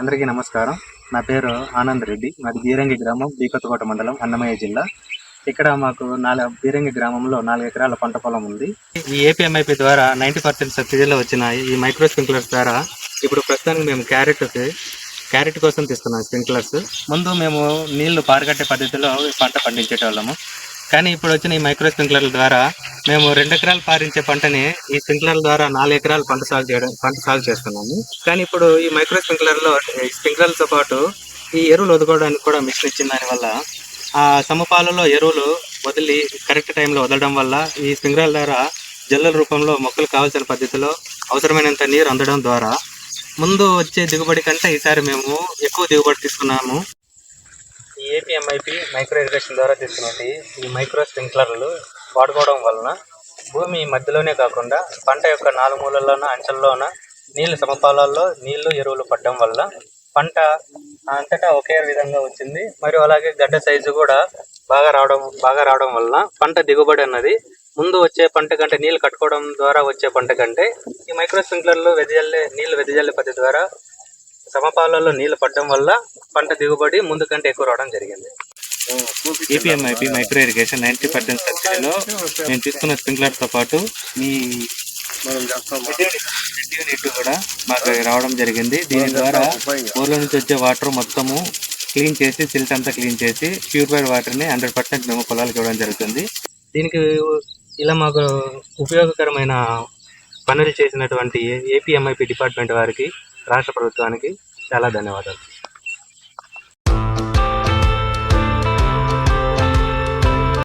అందరికీ నమస్కారం. నా పేరు ఆనంద్ రెడ్డి. మాది బీరంగి గ్రామం, బీకొత్తకోట మండలం, అన్నమయ్య జిల్లా. ఇక్కడ మాకు బీరంగి గ్రామంలో 4 ఎకరాల పంట పొలం ఉంది. ఈ ఏపీఎంఐపీ ద్వారా 90% సబ్సిడీలో వచ్చిన ఈ మైక్రో స్ప్రింక్లర్స్ ద్వారా ఇప్పుడు ప్రస్తుతానికి మేము క్యారెట్ కోసం తీస్తున్నాం స్ప్రింక్లర్స్. ముందు మేము నీళ్లు పారగట్టే పద్ధతిలో పంట పండించేటోళ్ళము. కానీ ఇప్పుడు వచ్చిన ఈ మైక్రో స్ప్రింక్లర్ల ద్వారా మేము 2 ఎకరాలు పారించే పంటని ఈ స్ప్రింక్లర్ల ద్వారా 4 ఎకరాలు పంట సాగు చేస్తున్నాము. కానీ ఇప్పుడు ఈ మైక్రో స్ప్రింక్లర్లతో పాటు ఈ ఎరువులు వదుకోవడానికి కూడా మిషన్ ఇచ్చిన దానివల్ల ఆ సమపాలలో ఎరువులు వదిలి కరెక్ట్ టైంలో వదలడం వల్ల ఈ స్ప్రింక్లర్ల ద్వారా జల్లుల రూపంలో మొక్కలు కావాల్సిన పద్ధతిలో అవసరమైనంత నీరు అందడం ద్వారా ముందు వచ్చే దిగుబడి కంటే ఈసారి మేము ఎక్కువ దిగుబడి తీసుకున్నాము. ఈ ఏపీఎంఐపీ మైక్రో ఇరిగేషన్ ద్వారా తీసుకున్నట్టు ఈ మైక్రో స్ప్రింక్లర్లు వాడుకోవడం వలన భూమి మధ్యలోనే కాకుండా పంట యొక్క 4 మూలల్లోన అంచెల్లోన నీళ్లు సమపాలాల్లో నీళ్లు ఎరువులు పడడం వల్ల పంట అంతటా ఒకే విధంగా వచ్చింది. మరియు అలాగే గడ్డ సైజు కూడా బాగా రావడం వలన పంట దిగుబడి అన్నది ముందు వచ్చే పంట కంటే నీళ్లు కట్టుకోవడం ద్వారా వచ్చే పంట కంటే ఈ మైక్రో స్ప్రింక్లర్లు నీళ్లు వెదజల్లే పద్ధతి ద్వారా సమపాలలో నీళ్లు పడడం వల్ల పంట దిగుబడి ముందు కంటే ఎక్కువ రావడం జరిగింది. ఏపీఎంఐపీ మైక్రో ఇరిగేషన్ 90% సబ్సిడీలో నేను తీసుకున్న స్ప్రింక్లర్తో పాటు ఈ యూనిట్ కూడా మాకు రావడం జరిగింది. దీని ద్వారా ఊర్లో నుంచి వచ్చే వాటర్ మొత్తము క్లీన్ చేసి సిల్ట్ అంతా క్లీన్ చేసి ప్యూరిఫైడ్ వాటర్ని 100% మేము పొలాలకు ఇవ్వడం జరుగుతుంది. దీనికి ఇలా మాకు ఉపయోగకరమైన పనులు చేసినటువంటి ఏపీఎంఐపీ డిపార్ట్మెంట్ వారికి, రాష్ట్ర ప్రభుత్వానికి చాలా ధన్యవాదాలు.